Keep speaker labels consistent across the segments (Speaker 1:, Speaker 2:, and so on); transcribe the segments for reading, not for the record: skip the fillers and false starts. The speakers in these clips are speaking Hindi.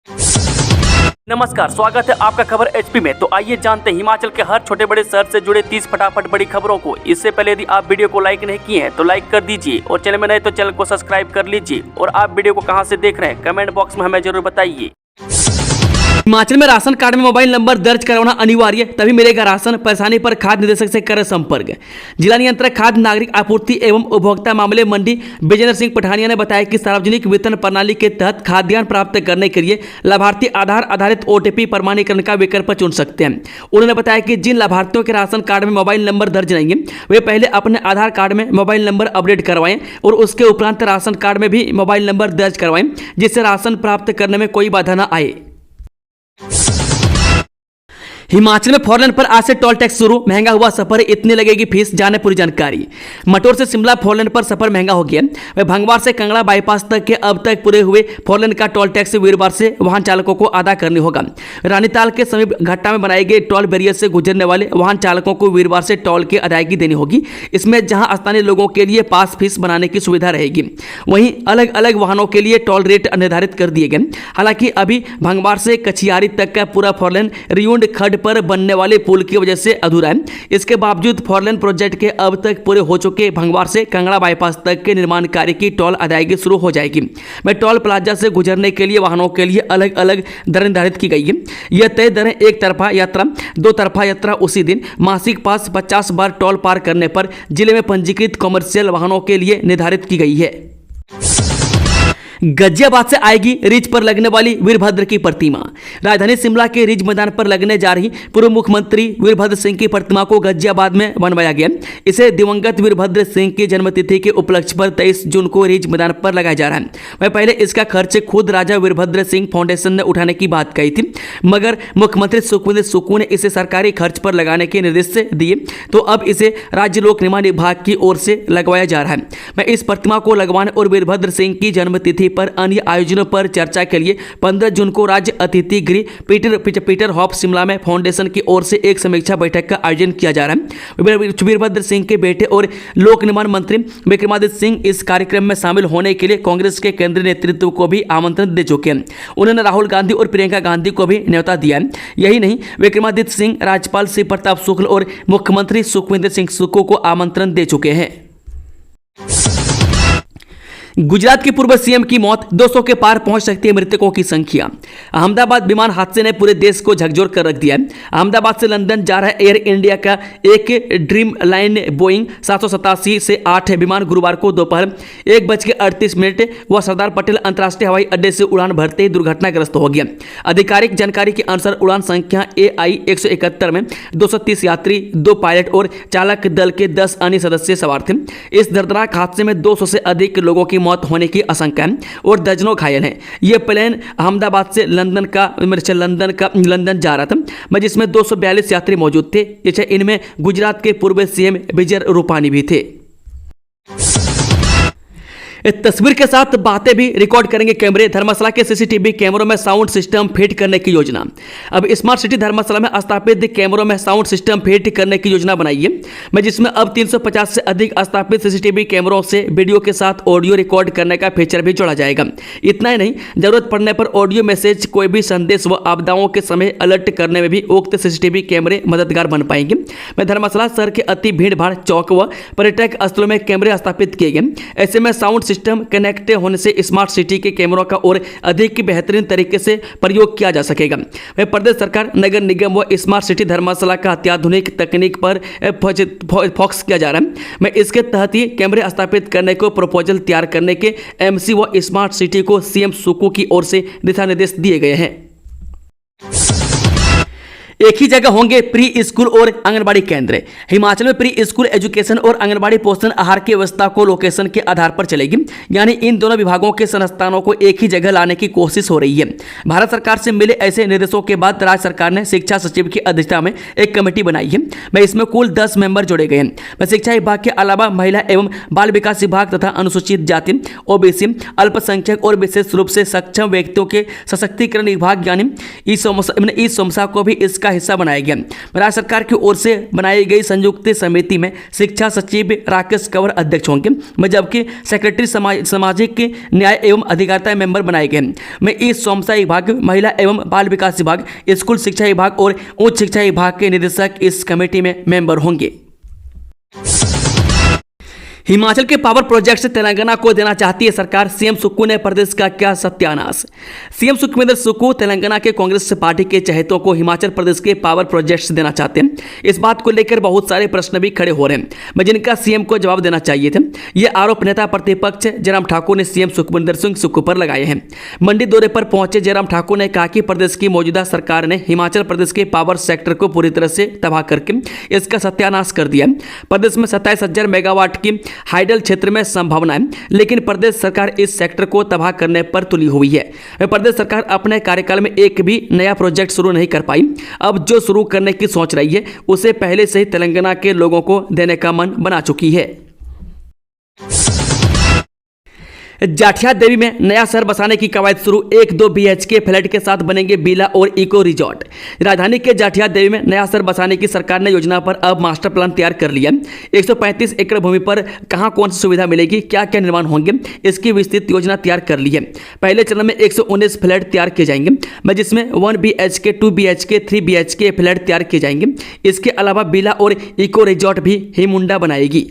Speaker 1: नमस्कार, स्वागत है आपका खबर एचपी में। तो आइए जानते हैं हिमाचल के हर छोटे बड़े शहर से जुड़े 30 फटाफट बड़ी खबरों को। इससे पहले यदि आप वीडियो को लाइक नहीं किए हैं तो लाइक कर दीजिए और चैनल में नए तो चैनल को सब्सक्राइब कर लीजिए। और आप वीडियो को कहां से देख रहे हैं कमेंट बॉक्स में हमें जरूर बताइए। हिमाचल में राशन कार्ड में मोबाइल नंबर दर्ज करवाना अनिवार्य, तभी मिलेगा राशन। परेशानी पर खाद्य निदेशक से करें संपर्क। जिला नियंत्रक खाद्य नागरिक आपूर्ति एवं उपभोक्ता मामले मंडी विजेंद्र सिंह पठानिया ने बताया कि सार्वजनिक वितरण प्रणाली के तहत खाद्यान्न प्राप्त करने के लिए लाभार्थी आधार आधारित ओटीपी प्रमाणीकरण का विकल्प चुन सकते हैं। उन्होंने बताया कि जिन लाभार्थियों के राशन कार्ड में मोबाइल नंबर दर्ज नहीं है वे पहले अपने आधार कार्ड में मोबाइल नंबर अपडेट करवाएं और उसके उपरांत राशन कार्ड में भी मोबाइल नंबर दर्ज करवाएं, जिससे राशन प्राप्त करने में कोई बाधा न आए। हिमाचल में फोरलेन पर आज से टोल टैक्स शुरू, महंगा हुआ सफर, इतनी लगेगी फीस, जाने पूरी जानकारी। मटोर से शिमला फोरलेन पर सफर महंगा हो गया। वह भंगवार से कंगड़ा बाईपास तक के अब तक पूरे हुए फोरलेन का टोल टैक्स वीरवार से वाहन चालकों को अदा करनी होगा। रानीताल के समीप घट्टा में बनाए गए टोल बैरियर से गुजरने वाले वाहन चालकों को वीरवार से टोल की अदायगी देनी होगी। इसमें जहां स्थानीय लोगों के लिए पास फीस बनाने की सुविधा रहेगी, वहीं अलग अलग वाहनों के लिए टोल रेट निर्धारित कर दिए गए। हालांकि अभी भंगवार से कछियारी तक का पूरा फोरलेन रियुंड खड्ड पर बनने वाले पुल की वजह से अधूरा है। इसके बावजूद फोरलेन प्रोजेक्ट के अब तक पूरे हो चुके भंगवार से कंगड़ा बाईपास तक के निर्माण कार्य की टोल अदायगी शुरू हो जाएगी। में टोल प्लाजा से गुजरने के लिए वाहनों के लिए अलग अलग दरें निर्धारित की गई है। यह तय दरें एक तरफा यात्रा, दो तरफा यात्रा उसी दिन, मासिक पास 50 बार टोल पार करने पर जिले में पंजीकृत कॉमर्शियल वाहनों के लिए निर्धारित की गई है। गाजियाबाद से आएगी रिज पर लगने वाली वीरभद्र की प्रतिमा। राजधानी शिमला के रिज मैदान पर लगने जा रही पूर्व मुख्यमंत्री वीरभद्र सिंह की प्रतिमा को गाजियाबाद में बनवाया गया। इसे दिवंगत वीरभद्र सिंह की जन्मतिथि के उपलक्ष्य पर 23 जून को रिज मैदान पर लगाया जा रहा है। वह पहले इसका खर्च खुद राजा वीरभद्र सिंह फाउंडेशन ने उठाने की बात कही थी, मगर मुख्यमंत्री सुखविंदर सुक्खू ने इसे सरकारी खर्च पर लगाने के निर्देश दिए, तो अब इसे राज्य लोक निर्माण विभाग की ओर से लगवाया जा रहा है। मैं इस प्रतिमा को लगवाने और वीरभद्र सिंह की जन्मतिथि पर अन्य आयोजनों पर चर्चा के लिए 15 जून को राज्य अतिथि गृह पीटर हॉफ शिमला में फाउंडेशन की ओर से एक समीक्षा बैठक का आयोजन किया जा रहा है। वीरभद्र सिंह के बेटे और लोक निर्माण मंत्री विक्रमादित्य सिंह इस कार्यक्रम में शामिल होने के लिए कांग्रेस के केंद्रीय नेतृत्व को भी आमंत्रण दे चुके हैं। उन्होंने राहुल गांधी और प्रियंका गांधी को भी न्योता दिया है। यही नहीं, विक्रमादित्य सिंह राज्यपाल शिव प्रताप शुक्ल और मुख्यमंत्री सुखविंदर सिंह सुक्खू को आमंत्रण दे चुके हैं। गुजरात के पूर्व सीएम की मौत, 200 के पार पहुंच सकती है मृतकों की संख्या। अहमदाबाद विमान हादसे ने पूरे देश को झकझोर कर रख दिया है। अहमदाबाद से लंदन जा रहा एयर इंडिया का एक ड्रीम लाइन बोइंग 787 से 8 विमान गुरुवार को दोपहर 1:38 वह सरदार पटेल अंतर्राष्ट्रीय हवाई अड्डे से उड़ान भरते ही दुर्घटनाग्रस्त हो गया। आधिकारिक जानकारी के अनुसार उड़ान संख्या AI 171 में 230 यात्री, 2 पायलट और चालक दल के 10 अन्य सदस्य सवार थे। इस दर्दनाक हादसे में 200 से अधिक लोगों की मौत होने की आशंका है और दर्जनों घायल हैं। यह प्लेन अहमदाबाद से लंदन जा रहा था, जिसमें 242 यात्री मौजूद थे। इनमें गुजरात के पूर्व सीएम विजय रूपानी भी थे। तस्वीर के साथ बातें भी रिकॉर्ड करेंगे कैमरे। धर्मशाला के सीसीटीवी कैमरों में साउंड सिस्टम फिट करने की योजना। अब स्मार्ट सिटी धर्मशाला में स्थापित कैमरों में साउंड सिस्टम फिट करने की योजना बनाई है, जिसमें अब 350 से अधिक स्थापित सीसीटीवी कैमरों से वीडियो के साथ ऑडियो रिकॉर्ड करने का फीचर भी जोड़ा जाएगा। इतना ही नहीं, जरूरत पड़ने पर ऑडियो मैसेज, कोई भी संदेश व आपदाओं के समय अलर्ट करने में भी उक्त सीसीटीवी कैमरे मददगार बन पाएंगे। धर्मशाला शहर के अति भीड़ भाड़ चौक व पर्यटक स्थलों में कैमरे स्थापित किए गए। ऐसे में साउंड सिस्टम कनेक्ट होने से स्मार्ट सिटी के कैमरों का और अधिक बेहतरीन तरीके से प्रयोग किया जा सकेगा। वह प्रदेश सरकार, नगर निगम व स्मार्ट सिटी धर्मशाला का अत्याधुनिक तकनीक पर फोकस किया जा रहा है। मैं इसके तहत ही कैमरे स्थापित करने को प्रपोजल तैयार करने के MC व स्मार्ट सिटी को CM सुक्खू की ओर से दिशा निर्देश दिए गए हैं। एक ही जगह होंगे प्री स्कूल और आंगनबाड़ी केंद्र। हिमाचल में प्री स्कूल एजुकेशन और आंगनबाड़ी पोषण आहार की व्यवस्था को लोकेशन के आधार पर चलेगी, यानी इन दोनों विभागों के संस्थानों को एक ही जगह लाने की कोशिश हो रही है। भारत सरकार से मिले ऐसे निर्देशों के बाद राज्य सरकार ने शिक्षा सचिव की अध्यक्षता में एक कमेटी बनाई है। मैं इसमें कुल 10 मेंबर जोड़े गए हैं। शिक्षा विभाग के अलावा महिला एवं बाल विकास विभाग तथा अनुसूचित जाति, OBC, अल्पसंख्यक और विशेष रूप से सक्षम व्यक्तियों के सशक्तिकरण विभाग यानी ई समसा को भी इसका का हिस्सा बनाया गया। राज्य सरकार की ओर से बनाई गई संयुक्त समिति में शिक्षा सचिव राकेश कंवर अध्यक्ष होंगे, जबकि सेक्रेटरी सामाजिक न्याय एवं अधिकारिता मेंबर बनाए गए। में इस सोमसा विभाग, महिला एवं बाल विकास विभाग, स्कूल शिक्षा विभाग और उच्च शिक्षा विभाग के निदेशक इस कमेटी में मेंबर होंगे। हिमाचल के पावर प्रोजेक्ट से तेलंगाना को देना चाहती है सरकार, सीएम सुक्कू ने प्रदेश का किया सत्यानाश। सीएम सुखविंदर सुक्कू तेलंगाना के कांग्रेस पार्टी के चहेतों को हिमाचल प्रदेश के पावर प्रोजेक्ट्स देना चाहते हैं। इस बात को लेकर बहुत सारे प्रश्न भी खड़े हो रहे हैं, जिनका सीएम को जवाब देना चाहिए थे। ये आरोप नेता प्रतिपक्ष जयराम ठाकुर ने सीएम सुखविंदर सिंह सुक्कू पर लगाए हैं। मंडी दौरे पर पहुंचे जयराम ठाकुर ने कहा कि प्रदेश की मौजूदा सरकार ने हिमाचल प्रदेश के पावर सेक्टर को पूरी तरह से तबाह करके इसका सत्यानाश कर दिया। प्रदेश में 27,000 मेगावाट की हाइडल क्षेत्र में संभावना है, लेकिन प्रदेश सरकार इस सेक्टर को तबाह करने पर तुली हुई है। प्रदेश सरकार अपने कार्यकाल में एक भी नया प्रोजेक्ट शुरू नहीं कर पाई। अब जो शुरू करने की सोच रही है उसे पहले से ही तेलंगाना के लोगों को देने का मन बना चुकी है। जाठिया देवी में नया शहर बसाने की कवायद शुरू, 1-2 BHK फ्लैट के साथ बनेंगे बिला और इको रिजॉर्ट। राजधानी के जाठिया देवी में नया शहर बसाने की सरकार ने योजना पर अब मास्टर प्लान तैयार कर लिया। 135 एकड़ भूमि पर कहां कौन सी सुविधा मिलेगी, क्या क्या निर्माण होंगे, इसकी विस्तृत योजना तैयार कर ली है। पहले चरण में 119 फ्लैट तैयार किए जाएंगे, जिसमें 1 BHK, 2 BHK, 3 BHK फ्लैट तैयार किए जाएंगे। इसके अलावा बिला और इको रिजॉर्ट भी हिमुंडा बनाएगी।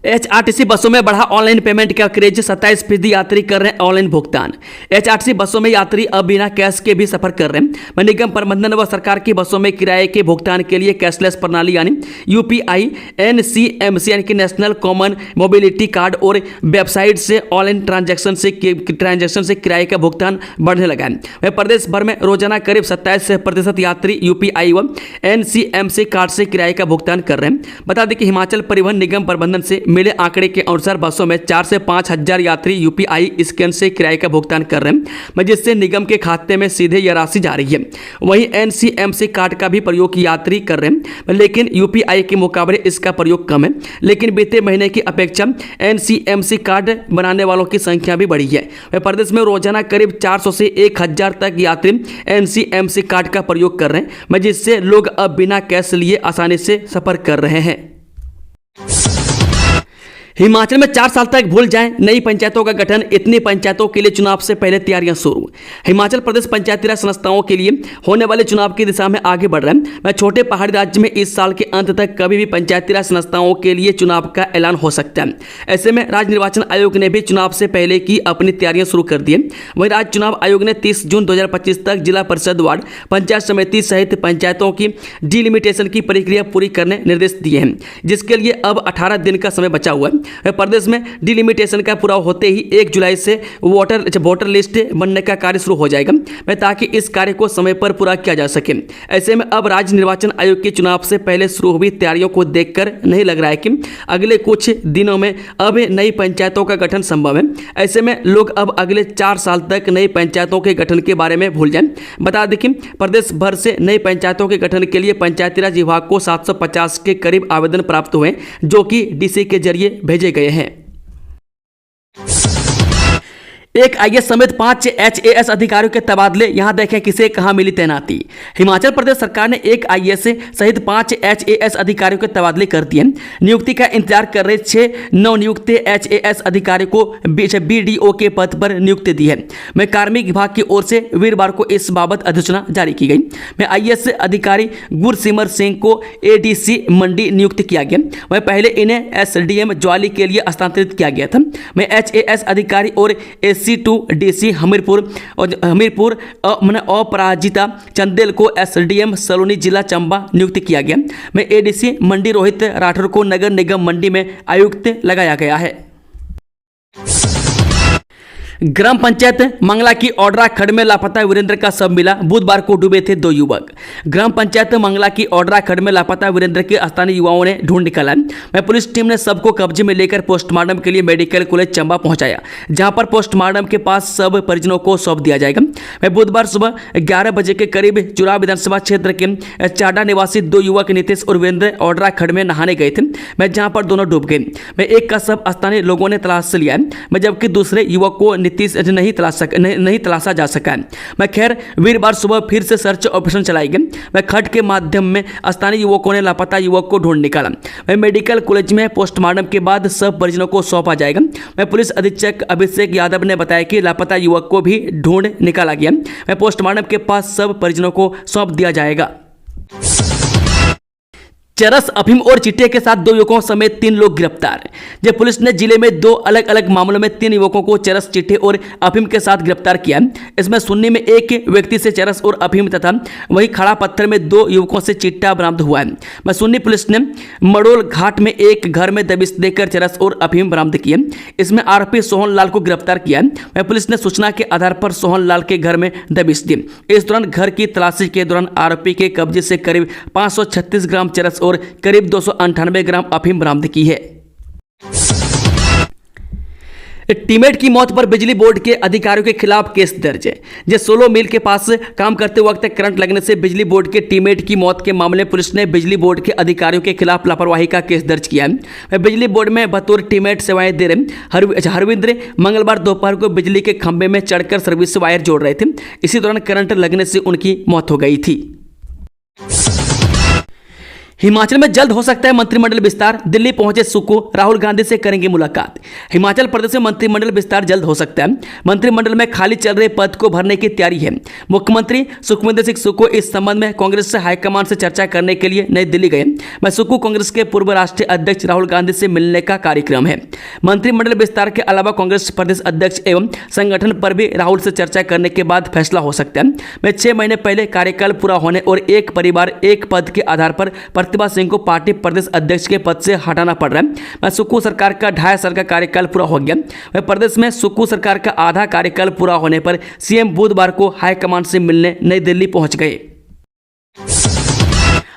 Speaker 1: HRTC बसों में बढ़ा ऑनलाइन पेमेंट का क्रेज, 27% यात्री कर रहे हैं ऑनलाइन भुगतान। HRTC बसों में यात्री अब बिना कैश के भी सफर कर रहे हैं। निगम प्रबंधन व सरकार की बसों में किराए के भुगतान के लिए कैशलेस प्रणाली यानी UPI, NCMC यानी कि नेशनल कॉमन मोबिलिटी कार्ड और वेबसाइट से ऑनलाइन ट्रांजैक्शन से किराए का भुगतान बढ़ने लगा है। वह प्रदेश भर में रोजाना करीब 27% यात्री UPI व NCMC कार्ड से किराए का भुगतान कर रहे हैं। बता दें कि हिमाचल परिवहन निगम प्रबंधन से मिले आंकड़े के अनुसार बसों में 4 से 5 हजार यात्री UPI स्कैन से किराए का भुगतान कर रहे हैं, जिससे निगम के खाते में सीधे यह राशि जा रही है। वहीं NCMC कार्ड का भी प्रयोग यात्री कर रहे हैं, लेकिन UPI के मुकाबले इसका प्रयोग कम है। लेकिन बीते महीने की अपेक्षा NCMC कार्ड बनाने वालों की संख्या भी बढ़ी है। प्रदेश में रोजाना करीब 400 से 1000 तक यात्री NCMC कार्ड का प्रयोग कर रहे हैं, जिससे लोग अब बिना कैश लिए आसानी से सफर कर रहे हैं। हिमाचल में 4 साल तक भूल जाएं, नई पंचायतों का गठन, इतनी पंचायतों के लिए चुनाव से पहले तैयारियां शुरू। हिमाचल प्रदेश पंचायती राज संस्थाओं के लिए होने वाले चुनाव की दिशा में आगे बढ़ रहा है। मैं छोटे पहाड़ी राज्य में इस साल के अंत तक कभी भी पंचायती राज संस्थाओं के लिए चुनाव का ऐलान हो सकता है। ऐसे में राज्य निर्वाचन आयोग ने भी चुनाव से पहले की अपनी तैयारियां शुरू कर दी है। वहीं राज्य चुनाव आयोग ने 30 जून 2025 तक जिला परिषद, वार्ड, पंचायत समिति सहित पंचायतों की डिलिमिटेशन की प्रक्रिया पूरी करने निर्देश दिए हैं, जिसके लिए अब 18 दिन का समय बचा हुआ है। प्रदेश में डिलिमिटेशन का पूरा होते ही 1 जुलाई से वोटर लिस्ट बनने का कार्य शुरू हो जाएगा, ताकि इस कार्य को समय पर पूरा किया जा सके। ऐसे में अब राज्य निर्वाचन आयोग के चुनाव से पहले शुरू हुई तैयारियों को देखकर नहीं लग रहा है कि अगले कुछ दिनों में अब नई पंचायतों का गठन संभव है। ऐसे में लोग अब अगले 4 साल तक नई पंचायतों के गठन के बारे में भूल जाएं। बता दें कि प्रदेश भर से नई पंचायतों के गठन के लिए पंचायती राज विभाग को 750 के करीब आवेदन प्राप्त हुए, जो कि DC के जरिए भेजे गए हैं। एक IAS समेत 5 HAS अधिकारियों के तबादले, यहां देखें किसे कहां मिली तैनाती। हिमाचल प्रदेश सरकार ने एक IAS सहित 5 HAS अधिकारियों के तबादले कर दिए। नियुक्ति का इंतजार कर रहे 6 नवनियुक्त HAS अधिकारियों को BDO के पद पर नियुक्ति दी है। मैं कार्मिक विभाग की ओर से वीरवार को इस बाबत अधिसूचना जारी की गई। मैं IAS अधिकारी गुरसिमर सिंह को ADC मंडी नियुक्त किया गया। वह पहले इन्हें SDM ज्वाली के लिए हस्तांतरित किया गया था। मैं HAS अधिकारी और SC2 DC हमीरपुर अपराजिता चंदेल को SDM सलोनी जिला चंबा नियुक्त किया गया। मैं ADC मंडी रोहित राठौर को नगर निगम मंडी में आयुक्त लगाया गया है। ग्राम पंचायत मंगला की ओडरा खड्ड में लापता वीरेंद्र का शव मिला। बुधवार को डूबे थे 2 युवक। ग्राम पंचायत मंगला की ओडरा खड्ड में लापता वीरेंद्र के स्थानीय युवाओं ने ढूंढ निकाला। वह पुलिस टीम ने शव को कब्जे में लेकर पोस्टमार्टम के लिए मेडिकल कॉलेज चंबा पहुंचाया, जहां पर पोस्टमार्टम के पास शव परिजनों को सौंप दिया जाएगा। वह बुधवार सुबह 11 बजे के करीब चुराव विधानसभा क्षेत्र के चाडा निवासी 2 युवक नितेश और वीरेंद्र ओडरा खड्ड में नहाने गए थे, जहां पर दोनों डूब गए। एक का शव स्थानीय लोगों ने तलाश से लिया, जबकि दूसरे युवक को नहीं तलाशा जा सका है। मैं खैर वीरवार सुबह फिर से सर्च ऑपरेशन चलाई गई। मैं खट के माध्यम में स्थानीय युवकों ने लापता युवक को ढूंढ निकाला। मैं मेडिकल कॉलेज में पोस्टमार्टम के बाद सब परिजनों को सौंपा जाएगा। मैं पुलिस अधीक्षक अभिषेक यादव ने बताया कि लापता युवक को भी ढूंढ निकाला गया। मैं पोस्टमार्टम के पास सब परिजनों को सौंप दिया जाएगा। चरस, अफीम और चिट्टे के साथ 2 युवकों समेत 3 लोग गिरफ्तार। जब पुलिस ने जिले में 2 अलग अलग मामलों में 3 युवकों को चरस, चिट्टे और अफीम के साथ गिरफ्तार किया। इसमें सुन्नी में एक व्यक्ति से चरस और अफीम तथा वहीं खड़ा पत्थर में 2 युवकों से चिट्टा बरामद हुआ है। वह सुन्नी पुलिस ने मड़ोल घाट में एक घर में दबिश देकर चरस और अफीम बरामद किए। इसमें आरोपी सोहन लाल को गिरफ्तार किया। वह पुलिस ने सूचना के आधार पर सोहन लाल के घर में दबिश दी। इस दौरान घर की तलाशी के दौरान आरोपी के कब्जे से करीब 536 ग्राम चरस और करीब 298 ग्राम अफीम बरामद की है। टीमेट की मौत पर बिजली बोर्ड के अधिकारियों के खिलाफ केस दर्ज है। जो 16 मील के पास काम करते वक्त करंट लगने से बिजली बोर्ड के टीमेट की मौत के मामले में पुलिस ने बिजली बोर्ड के अधिकारियों के खिलाफ लापरवाही का केस दर्ज किया है। बिजली बोर्ड में बतौर टीमेट सेवाएं दे रहे हरविंद्र मंगलवार दोपहर को बिजली के खंभे में चढ़कर सर्विस वायर जोड़ रहे थे। इसी दौरान करंट लगने से उनकी मौत हो गई थी। हिमाचल में जल्द हो सकता है मंत्रिमंडल विस्तार। दिल्ली पहुंचे सुक्खू, राहुल गांधी से करेंगे मुलाकात। हिमाचल प्रदेश में मंत्रिमंडल विस्तार जल्द हो सकता है। मंत्रिमंडल में खाली चल रहे पद को भरने की तैयारी है। मुख्यमंत्री सुखविंदर सिंह सुक्खू इस संबंध में कांग्रेस से हाईकमान से चर्चा करने के लिए नई दिल्ली गए। मैं सुक्खू कांग्रेस के पूर्व राष्ट्रीय अध्यक्ष राहुल गांधी से मिलने का कार्यक्रम है। मंत्रिमंडल विस्तार के अलावा कांग्रेस प्रदेश अध्यक्ष एवं संगठन पर भी राहुल से चर्चा करने के बाद फैसला हो सकता है। मैं 6 महीने पहले कार्यकाल पूरा होने और एक परिवार एक पद के आधार पर प्रतिभा सिंह को पार्टी प्रदेश अध्यक्ष के पद से हटाना पड़ रहा है। सुक्खू सरकार का 2.5 साल का कार्यकाल पूरा हो गया। वह प्रदेश में सुक्खू सरकार का आधा कार्यकाल पूरा होने पर सीएम बुधवार को हाईकमान से मिलने नई दिल्ली पहुंच गए।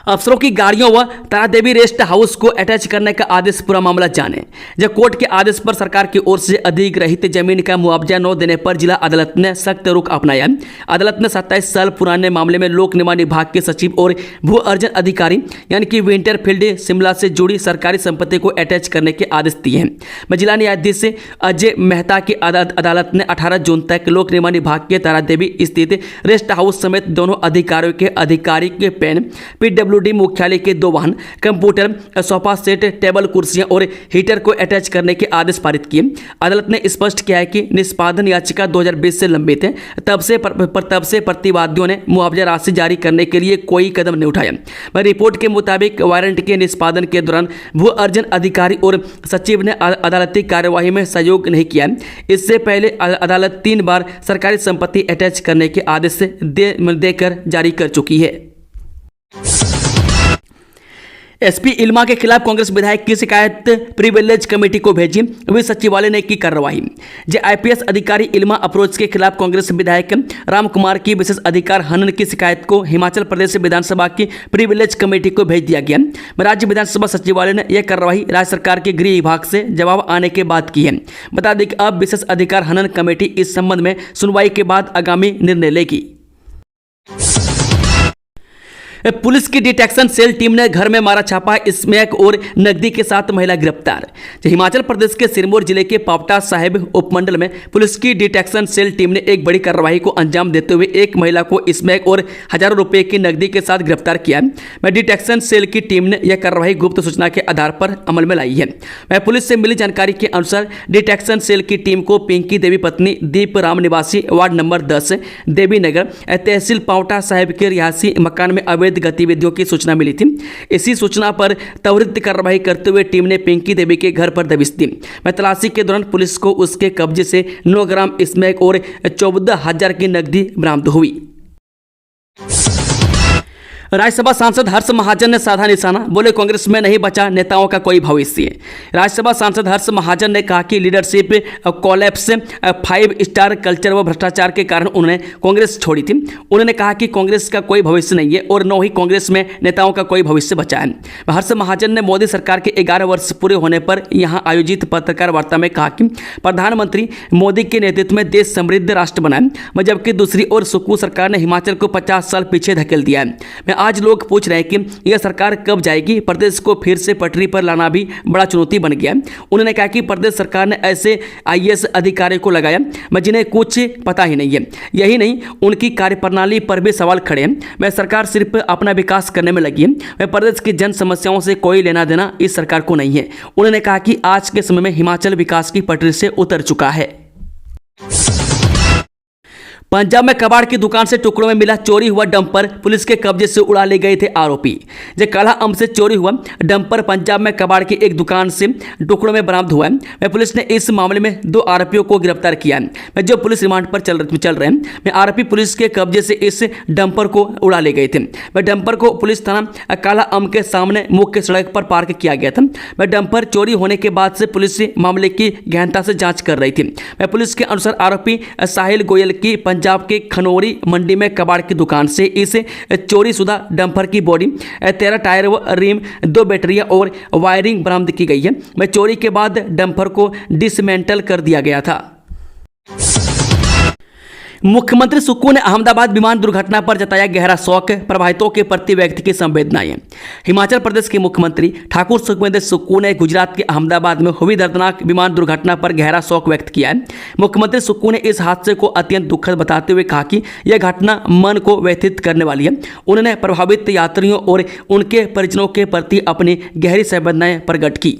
Speaker 1: अफसरों की गाड़ियों व तारादेवी रेस्ट हाउस को अटैच करने का आदेश, पूरा मामला जाने। जब कोर्ट के आदेश पर सरकार की ओर से अधिग्रहित जमीन का मुआवजा न देने पर जिला अदालत ने सख्त रुख अपनाया। अदालत ने 27 साल पुराने मामले में लोक निर्माण विभाग के सचिव और भू अर्जन अधिकारी यानी कि विंटरफील्ड शिमला से जुड़ी सरकारी संपत्ति को अटैच करने के आदेश दिए हैं। जिला न्यायाधीश अजय मेहता की अदालत ने 18 जून तक लोक निर्माण विभाग के तारादेवी स्थित रेस्ट हाउस समेत दोनों अधिकारियों के आधिकारिक के पेन, PWD मुख्यालय के 2 वाहन, कंप्यूटर, सोफा सेट, टेबल कुर्सियां और हीटर को अटैच करने के आदेश पारित किए। अदालत ने स्पष्ट किया है कि निष्पादन याचिका 2020 से लंबित है। तब से प्रतिवादियों ने मुआवजा राशि जारी करने के लिए कोई कदम नहीं उठाया। रिपोर्ट के मुताबिक वारंट के निष्पादन के दौरान भू अर्जन अधिकारी और सचिव ने अदालती कार्यवाही में सहयोग नहीं किया। इससे पहले अदालत 3 बार सरकारी संपत्ति अटैच करने के आदेश देकर जारी कर चुकी है। एसपी इल्मा के खिलाफ कांग्रेस विधायक की शिकायत प्रिविलेज कमेटी को भेजी, वित्त सचिवालय ने की कार्रवाई। जे आईपीएस अधिकारी इल्मा अप्रोच के खिलाफ कांग्रेस विधायक राम कुमार की विशेष अधिकार हनन की शिकायत को हिमाचल प्रदेश विधानसभा की प्रिविलेज कमेटी को भेज दिया गया। राज्य विधानसभा सचिवालय ने यह कार्रवाई राज्य सरकार के गृह विभाग से जवाब आने के बाद की है। बता दें कि अब विशेष अधिकार हनन कमेटी इस संबंध में सुनवाई के बाद आगामी निर्णय लेगी। पुलिस की डिटेक्शन सेल टीम ने घर में मारा छापा, स्मैक और नकदी के साथ महिला गिरफ्तार। हिमाचल प्रदेश के सिरमौर जिले के पावटा साहिब उपमंडल में पुलिस की डिटेक्शन सेल टीम ने एक बड़ी कार्रवाई को अंजाम देते हुए एक महिला को स्मैक और हजारों रुपए की नकदी के साथ गिरफ्तार किया। डिटेक्शन सेल की टीम ने यह कार्रवाई गुप्त सूचना के आधार पर अमल में लाई है। पुलिस से मिली जानकारी के अनुसार डिटेक्शन सेल की टीम को पिंकी देवी पत्नी दीप राम निवासी वार्ड नंबर 10 देवी नगर तहसील पावटा साहिब के रिहायशी मकान में अवैध गतिविधियों की सूचना मिली थी। इसी सूचना पर त्वरित कार्रवाई करते हुए टीम ने पिंकी देवी के घर पर दबिश दी। तलाशी के दौरान पुलिस को उसके कब्जे से 9 ग्राम स्मैक और 14,000 की नकदी बरामद हुई। राज्यसभा सांसद हर्ष महाजन ने साधा निशाना, बोले कांग्रेस में नहीं बचा नेताओं का कोई भविष्य। राज्यसभा सांसद हर्ष महाजन ने कहा कि लीडरशिप कोलैप्स, 5 स्टार कल्चर व भ्रष्टाचार के कारण उन्होंने कांग्रेस छोड़ी थी। उन्होंने कहा कि कांग्रेस का कोई भविष्य नहीं है और न ही कांग्रेस में नेताओं का कोई भविष्य बचा है। हर्ष महाजन ने मोदी सरकार के 11 वर्ष पूरे होने पर यहां आयोजित पत्रकार वार्ता में कहा कि प्रधानमंत्री मोदी के नेतृत्व में देश समृद्ध राष्ट्र बना है, जबकि दूसरी ओर सुक्खू सरकार ने हिमाचल को 50 साल पीछे धकेल दिया है। आज लोग पूछ रहे हैं कि यह सरकार कब जाएगी, प्रदेश को फिर से पटरी पर लाना भी बड़ा चुनौती बन गया। उन्होंने कहा कि प्रदेश सरकार ने ऐसे आईएएस अधिकारी को लगाया जिन्हें कुछ पता ही नहीं है। यही नहीं, उनकी कार्यप्रणाली पर भी सवाल खड़े हैं। वह सरकार सिर्फ अपना विकास करने में लगी है, वह प्रदेश की जन समस्याओं से कोई लेना देना इस सरकार को नहीं है। उन्होंने कहा कि आज के समय में हिमाचल विकास की पटरी से उतर चुका है। पंजाब में कबाड़ की दुकान से टुकड़ों में मिला चोरी हुआ डंपर पुलिस के कब्जे से उड़ा ले गए थे आरोपी। जब काला अम से चोरी हुआ डंपर पंजाब में कबाड़ की एक दुकान से टुकड़ों में बरामद हुआ है। पुलिस ने इस मामले में 2 आरोपियों को गिरफ्तार किया है, जो पुलिस रिमांड पर चल रहे हैं। आरोपी पुलिस के कब्जे से इस डंपर को उड़ा ले गए थे। वह डंपर को पुलिस थाना काला अम के सामने मुख्य सड़क पर पार्क किया गया था। वह डंपर चोरी होने के बाद से पुलिस मामले की गहनता से जाँच कर रही थी। पुलिस के अनुसार आरोपी साहिल गोयल की पंजाब के खनौरी मंडी में कबाड़ की दुकान से इस चोरीशुदा डंपर की बॉडी, 13 टायर व रिम, 2 बैटरियां और वायरिंग बरामद की गई है। चोरी के बाद डंपर को डिसमेंटल कर दिया गया था। मुख्यमंत्री सुक्खू ने अहमदाबाद विमान दुर्घटना पर जताया गहरा शोक, प्रभावितों के प्रति व्यक्त की संवेदनाएं। हिमाचल प्रदेश के मुख्यमंत्री ठाकुर सुखविंदर सुक्खू ने गुजरात के अहमदाबाद में हुई दर्दनाक विमान दुर्घटना पर गहरा शोक व्यक्त किया है। मुख्यमंत्री सुक्खू ने इस हादसे को अत्यंत दुखद बताते हुए कहा कि यह घटना मन को व्यथित करने वाली है। उन्होंने प्रभावित यात्रियों और उनके परिजनों के प्रति अपनी गहरी संवेदनाएं प्रकट की।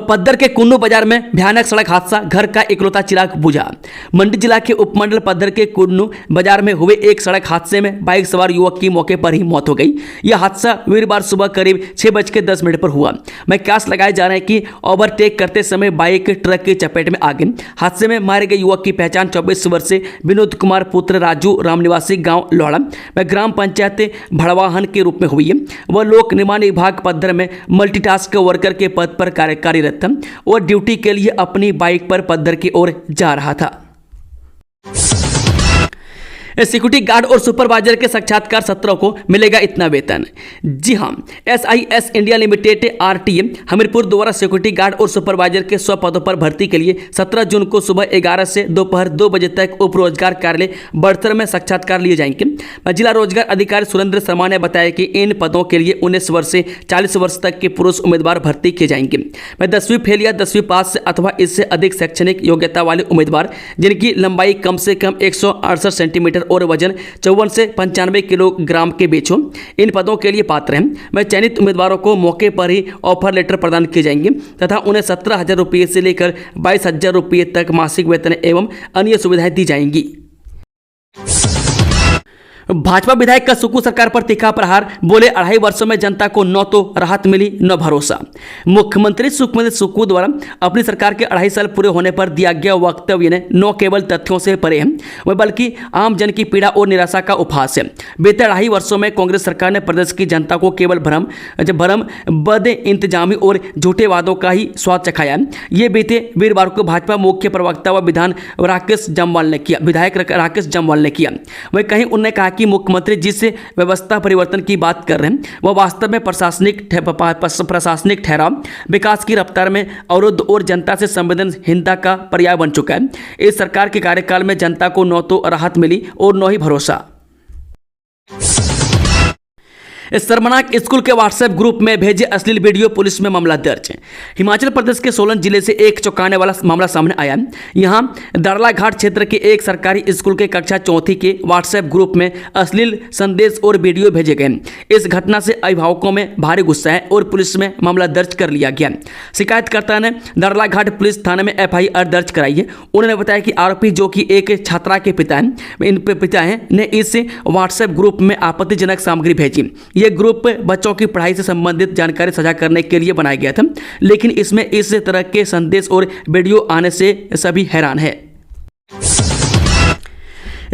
Speaker 1: पद्दर के कुन्नू बाजार में भयानक सड़क हादसा, घर का इकलौता चिराग बुझा। मंडी जिला के उपमंडल पद्दर के कुन्नू बाजार में हुए एक सड़क हादसे में बाइक सवार युवक की मौके पर ही मौत हो गई। यह हादसा वीरवार सुबह करीब 6:10 पर हुआ। कयास लगाए जा रहे हैं कि ओवरटेक करते समय बाइक ट्रक की चपेट में आ गई। हादसे में मारे गए युवक की पहचान 24 वर्षीय विनोद कुमार पुत्र राजू राम निवासी गाँव लोहड़ा व ग्राम पंचायत भड़वाहन के रूप में हुई है। वह लोक निर्माण विभाग पद्दर में मल्टीटास्क वर्कर के पद पर कार्यरत था और ड्यूटी के लिए अपनी बाइक पर पद्दर की ओर जा रहा था। सिक्योरिटी गार्ड और सुपरवाइजर के साक्षात्कार सत्रों को मिलेगा इतना वेतन। जी हां, SIS India limited RTA Hamirpur द्वारा सिक्योरिटी गार्ड और सुपरवाइजर के 100 पदों पर भर्ती के लिए 17 जून को सुबह 11 से दोपहर 2 बजे तक उप रोजगार कार्यालय बड़सर में साक्षात्कार लिए जाएंगे। जिला रोजगार अधिकारी सुरेंद्र शर्मा ने बताया कि इन पदों के लिए 19 वर्ष से 40 वर्ष तक के पुरुष उम्मीदवार भर्ती किए जाएंगे। 10वीं फेल या 10वीं पास अथवा इससे अधिक शैक्षणिक योग्यता वाले उम्मीदवार जिनकी लंबाई कम से कम 168 सेंटीमीटर और वजन 54 से 95 किलोग्राम के बीच हो, इन पदों के लिए पात्र हैं। वह चयनित उम्मीदवारों को मौके पर ही ऑफर लेटर प्रदान किए जाएंगे तथा उन्हें 17,000 रुपये से लेकर 22,000 रुपये तक मासिक वेतन एवं अन्य सुविधाएं दी जाएंगी। भाजपा विधायक का सुक्खू सरकार पर तीखा प्रहार, बोले 2.5 वर्षों में जनता को न तो राहत मिली न भरोसा। मुख्यमंत्री सुखविंदर सुक्खू द्वारा अपनी सरकार के 2.5 साल पूरे होने पर दिया गया वक्तव्य ने न केवल तथ्यों से परे है वह बल्कि आम जन की पीड़ा और निराशा का उपहास है। बीते 2.5 वर्षों में कांग्रेस सरकार ने प्रदेश की जनता को केवल भ्रम, बद इंतजामी और झूठे वादों का ही स्वाद चखाया है। ये बीते वीरवार को भाजपा मुख्य प्रवक्ता व विधायक राकेश जम्वाल ने किया। वह कहीं उन्होंने कहा कि मुख्यमंत्री जिस व्यवस्था परिवर्तन की बात कर रहे हैं वह वास्तव में प्रशासनिक ठहराव, विकास की रफ्तार में अवरुद्ध और जनता से संवेदनहीनता का पर्याय बन चुका है। इस सरकार के कार्यकाल में जनता को न तो राहत मिली और न ही भरोसा। शर्मनाक स्कूल के व्हाट्सएप ग्रुप में भेजे अश्लील वीडियो, पुलिस में मामला दर्ज। हिमाचल प्रदेश के सोलन जिले से एक चौंकाने वाला मामला सामने आया है। यहां दाड़लाघाट क्षेत्र के एक सरकारी स्कूल के कक्षा 4 के व्हाट्सएप ग्रुप में अश्लील संदेश और वीडियो भेजे गए। इस घटना से अभिभावकों में भारी गुस्सा है और पुलिस में मामला दर्ज कर लिया गया। शिकायतकर्ता ने दाड़लाघाट पुलिस थाने में FIR दर्ज कराई है। उन्होंने बताया कि आरोपी जो कि एक छात्रा के पिता हैं ने इस व्हाट्सएप ग्रुप में आपत्तिजनक सामग्री भेजी। यह ग्रुप बच्चों की पढ़ाई से संबंधित जानकारी साझा करने के लिए बनाया गया था, लेकिन इसमें इस तरह के संदेश और वीडियो आने से सभी हैरान हैं।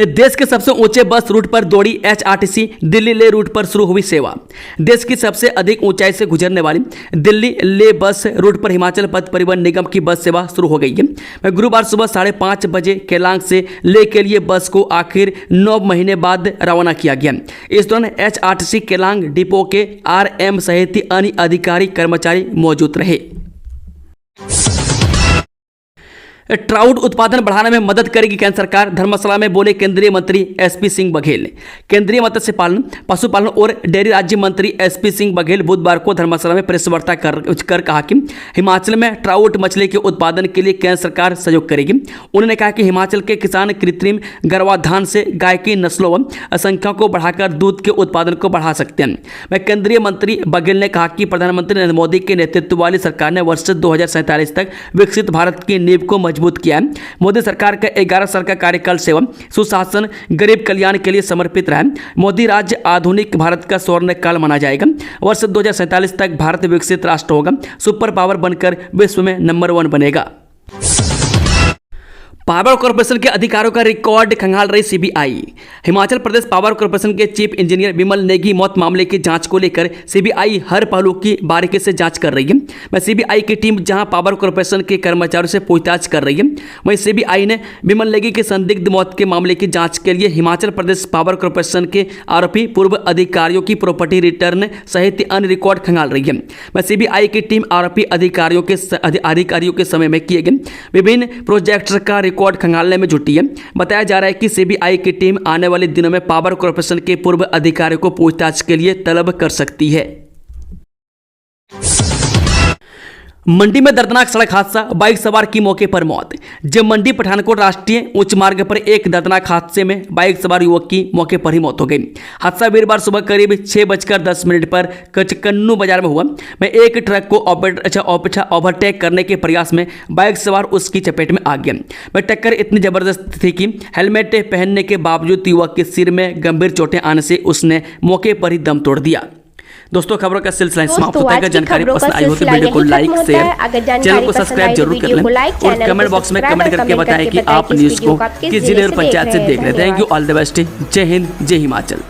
Speaker 1: देश के सबसे ऊंचे बस रूट पर दौड़ी HRTC दिल्ली ले रूट पर शुरू हुई सेवा। देश की सबसे अधिक ऊंचाई से गुजरने वाली दिल्ली ले बस रूट पर हिमाचल पथ परिवहन निगम की बस सेवा शुरू हो गई है। गुरुवार सुबह 5:30 बजे केलांग से ले के लिए बस को आखिर 9 महीने बाद रवाना किया गया। इस दौरान HRTC केलांग डिपो के RM सहित अन्य अधिकारी कर्मचारी मौजूद रहे। ट्राउट उत्पादन बढ़ाने में मदद करेगी केंद्र सरकार, धर्मशाला में बोले केंद्रीय मंत्री एसपी सिंह बघेल। केंद्रीय मत्स्य पालन, पशुपालन और डेयरी राज्य मंत्री एसपी सिंह बघेल बुधवार को धर्मशाला में प्रेस वार्ता कर कहा कि हिमाचल में ट्राउट मछली के उत्पादन के लिए केंद्र सरकार सहयोग करेगी। उन्होंने कहा कि हिमाचल के किसान कृत्रिम गर्भाधान से गाय की नस्लों व संख्या को बढ़ाकर दूध के उत्पादन को बढ़ा सकते हैं। वह केंद्रीय मंत्री बघेल ने कहा कि प्रधानमंत्री नरेंद्र मोदी के नेतृत्व वाली सरकार ने वर्ष 2047 तक विकसित भारत की नींव को मजबूत किया है। मोदी सरकार का 11 साल का कार्यकाल सेवा, सुशासन, गरीब कल्याण के लिए समर्पित रहा है। मोदी राज्य आधुनिक भारत का स्वर्ण काल माना जाएगा। वर्ष 2047 तक भारत विकसित राष्ट्र होगा, सुपर पावर बनकर विश्व में नंबर 1 बनेगा। पावर कॉर्पोरेशन के अधिकारियों का रिकॉर्ड खंगाल रही CBI. Himachal Pradesh power corporation के चीफ इंजीनियर विमल नेगी मौत मामले की जांच को लेकर सीबीआई हर पहलू की बारीकी से जांच कर रही है। वह सीबीआई की टीम जहां पावर कॉर्पोरेशन के कर्मचारियों से पूछताछ कर रही है, वहीं सीबीआई ने विमल नेगी की संदिग्ध मौत के मामले की जांच के लिए हिमाचल प्रदेश पावर कॉर्पोरेशन के आरोपी पूर्व अधिकारियों की प्रॉपर्टी रिटर्न सहित अन्य रिकॉर्ड खंगाल रही है। वह सीबीआई की टीम आरोपी अधिकारियों के समय में किए गए विभिन्न प्रोजेक्ट्स का रिकॉर्ड खंगालने में जुटी है। बताया जा रहा है कि सीबीआई की टीम आने वाले दिनों में पावर कॉर्पोरेशन के पूर्व अधिकारियों को पूछताछ के लिए तलब कर सकती है। मंडी में दर्दनाक सड़क हादसा, बाइक सवार की मौके पर मौत। जब मंडी पठानकोट राष्ट्रीय उच्च मार्ग पर एक दर्दनाक हादसे में बाइक सवार युवक की मौके पर ही मौत हो गई। हादसा वीरवार सुबह करीब 6:10 पर कचकन्नू बाजार में हुआ। मैं एक ट्रक को ओवरटेक करने के प्रयास में बाइक सवार उसकी चपेट में आ गया। वह टक्कर इतनी जबरदस्त थी कि हेलमेट पहनने के बावजूद युवक के सिर में गंभीर चोटें आने से उसने मौके पर ही दम तोड़ दिया। दोस्तों, खबरों का सिलसिला समाप्त होता है। जानकारी पसंद आई हो तो वीडियो को लाइक, शेयर, चैनल को सब्सक्राइब जरूर कर लें और कमेंट बॉक्स में कमेंट करके बताएं कि आप न्यूज़ को किस जिले और पंचायत से देख रहे थे। Thank you, all the best. जय हिंद, जय हिमाचल।